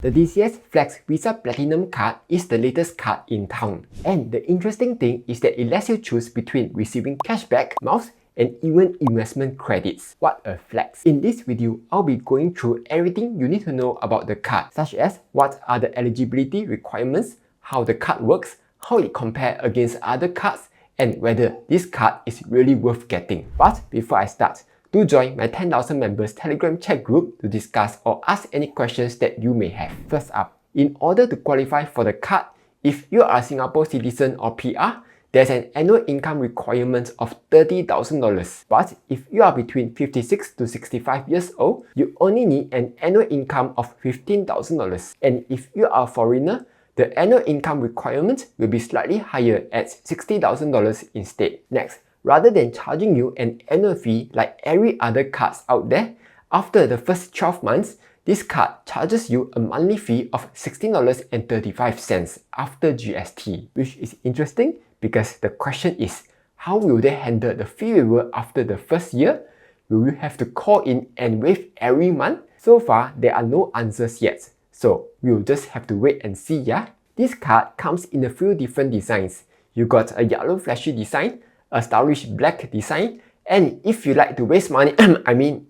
The DCS Flex Visa Platinum card is the latest card in town. And the interesting thing is that it lets you choose between receiving cashback, miles, and even investment credits. What a flex! In this video, I'll be going through everything you need to know about the card, such as what are the eligibility requirements, how the card works, how it compares against other cards, and whether this card is really worth getting. But before I start, do join my 10,000 members Telegram chat group to discuss or ask any questions that you may have. First up, in order to qualify for the card, if you are a Singapore citizen or PR, there's an annual income requirement of $30,000. But if you are between 56 to 65 years old, you only need an annual income of $15,000. And if you are a foreigner, the annual income requirement will be slightly higher at $60,000 instead. Next, rather than charging you an annual fee like every other cards out there, after the first 12 months, this card charges you a monthly fee of $16.35 after GST, which is interesting because the question is, how will they handle the fee waiver after the first year? Will you have to call in and waive every month? So far, there are no answers yet, so we'll just have to wait and see, yeah? This card comes in a few different designs. You got a yellow flashy design, a stylish black design, and if you like to waste money,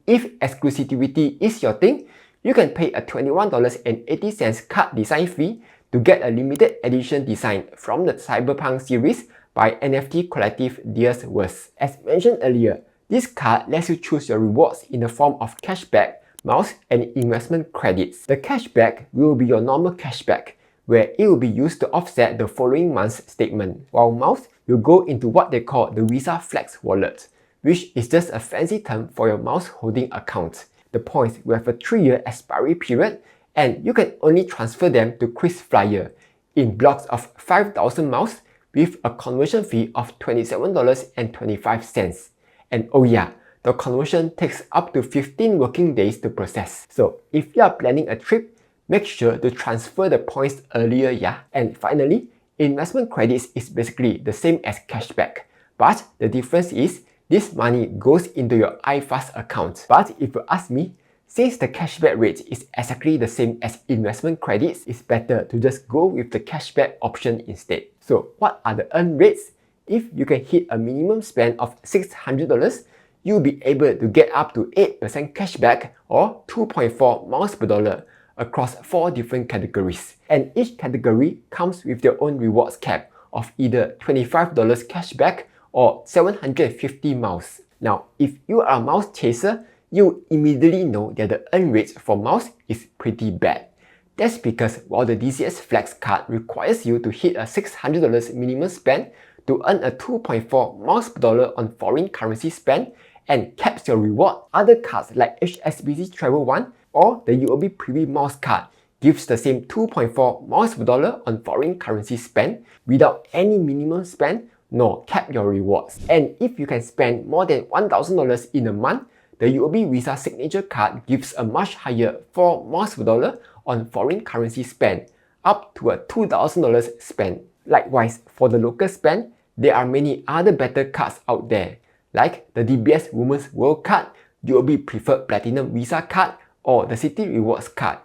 if exclusivity is your thing, you can pay a $21.80 card design fee to get a limited edition design from the Cyberpunk series by NFT collective Dear's Worst. As mentioned earlier, this card lets you choose your rewards in the form of cashback, miles, and investment credits. The cashback will be your normal cashback, where it will be used to offset the following month's statement, while miles will go into what they call the Visa Flex wallet, which is just a fancy term for your miles holding account. The points will have a 3-year expiry period, and you can only transfer them to KrisFlyer in blocks of 5,000 miles with a conversion fee of $27.25. And oh yeah, the conversion takes up to 15 working days to process. So if you are planning a trip, make sure to transfer the points earlier, yeah? And finally, investment credits is basically the same as cashback, but the difference is this money goes into your iFast account. But if you ask me, since the cashback rate is exactly the same as investment credits, it's better to just go with the cashback option instead. So what are the earn rates? If you can hit a minimum spend of $600, you'll be able to get up to 8% cashback or 2.4 miles per dollar across 4 different categories. And each category comes with their own rewards cap of either $25 cashback or 750 miles. Now, if you are a miles chaser, you immediately know that the earn rate for miles is pretty bad. That's because while the DCS Flex card requires you to hit a $600 minimum spend to earn a 2.4 miles per dollar on foreign currency spend and caps your reward, other cards like HSBC Travel One or the UOB Privy Miles card gives the same 2.4 miles per dollar on foreign currency spend without any minimum spend nor cap your rewards. And if you can spend more than $1,000 in a month, the UOB Visa Signature card gives a much higher 4 miles per dollar on foreign currency spend, up to a $2,000 spend. Likewise, for the local spend, there are many other better cards out there, like the DBS Women's World Card, UOB Preferred Platinum Visa card, or the City Rewards card,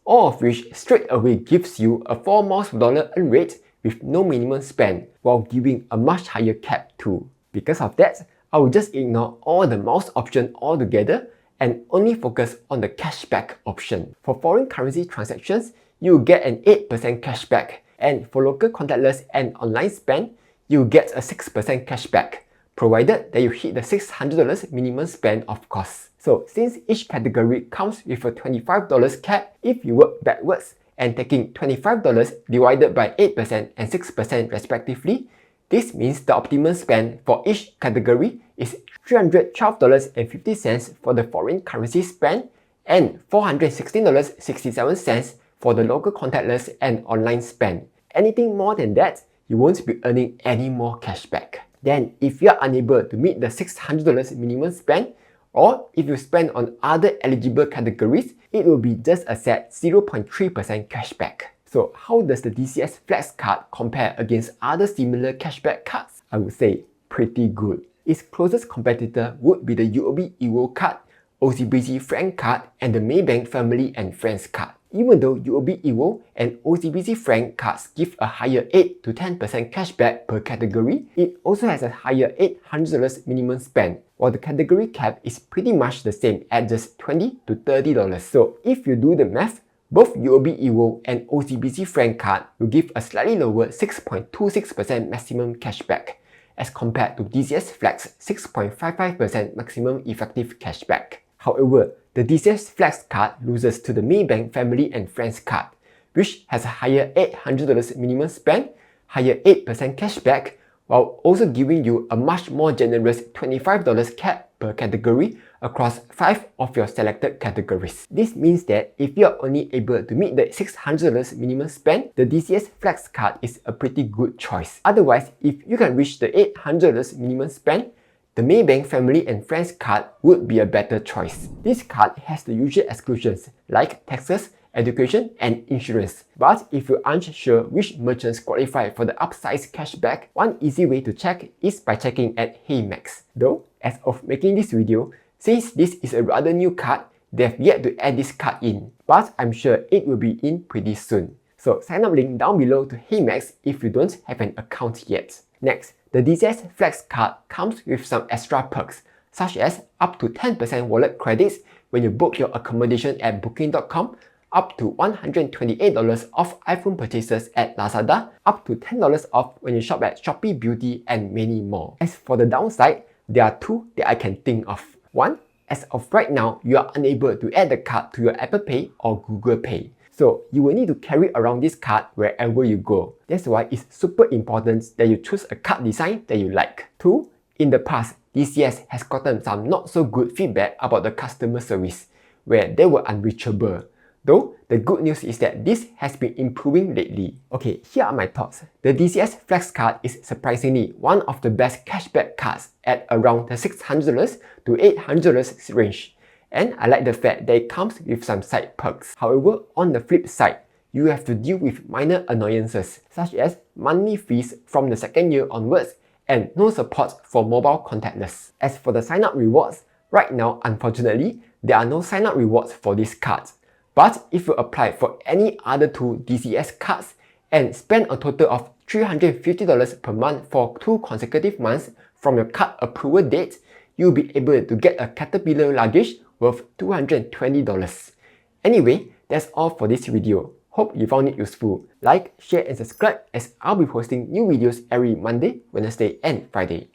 all of which straight away gives you a 4 miles per dollar earn rate with no minimum spend, while giving a much higher cap too. Because of that, I will just ignore all the miles option altogether and only focus on the cashback option. For foreign currency transactions, you will get an 8% cashback, and for local contactless and online spend, you get a 6% cashback, provided that you hit the $600 minimum spend, of course. So since each category comes with a $25 cap, if you work backwards and taking $25 divided by 8% and 6% respectively, this means the optimum spend for each category is $312.50 for the foreign currency spend and $416.67 for the local contactless and online spend. Anything more than that, you won't be earning any more cashback. Then, if you are unable to meet the $600 minimum spend, or if you spend on other eligible categories, it will be just a set 0.3% cashback. So how does the DCS Flex card compare against other similar cashback cards? I would say pretty good. Its closest competitor would be the UOB Evo card, OCBC Frank card, and the Maybank Family and Friends card. Even though UOB Evo and OCBC Frank cards give a higher 8 to 10% cashback per category, it also has a higher $800 minimum spend, while the category cap is pretty much the same at just $20 to $30. So if you do the math, both UOB Evo and OCBC Frank card will give a slightly lower 6.26% maximum cashback, as compared to DCS Flex 6.55% maximum effective cashback. However, the DCS Flex card loses to the Maybank Family and Friends card, which has a higher $800 minimum spend, higher 8% cashback, while also giving you a much more generous $25 cap per category across 5 of your selected categories. This means that if you are only able to meet the $600 minimum spend, the DCS Flex card is a pretty good choice. Otherwise, if you can reach the $800 minimum spend, the Maybank Family and Friends card would be a better choice. This card has the usual exclusions like taxes, education, and insurance. But if you aren't sure which merchants qualify for the upsized cashback, one easy way to check is by checking at HeyMax. Though, as of making this video, since this is a rather new card, they have yet to add this card in, but I'm sure it will be in pretty soon. So sign up link down below to HeyMax if you don't have an account yet. Next, the DCS Flex card comes with some extra perks, such as up to 10% wallet credits when you book your accommodation at booking.com, up to $128 off iPhone purchases at Lazada, up to $10 off when you shop at Shopee Beauty, and many more. As for the downside, there are two that I can think of. One, as of right now, you are unable to add the card to your Apple Pay or Google Pay. So you will need to carry around this card wherever you go. That's why it's super important that you choose a card design that you like. 2. In the past, DCS has gotten some not so good feedback about the customer service, where they were unreachable. Though, the good news is that this has been improving lately. Okay, here are my thoughts. The DCS Flex card is surprisingly one of the best cashback cards at around the $600 to $800 range. And I like the fact that it comes with some side perks. However, on the flip side, you have to deal with minor annoyances, such as monthly fees from the second year onwards and no support for mobile contactless. As for the sign-up rewards, right now, unfortunately, there are no sign-up rewards for these cards. But if you apply for any other two DCS cards and spend a total of $350 per month for 2 consecutive months from your card approval date, you'll be able to get a Caterpillar luggage worth $220. Anyway, that's all for this video. Hope you found it useful. Like, share and subscribe as I'll be posting new videos every Monday, Wednesday and Friday.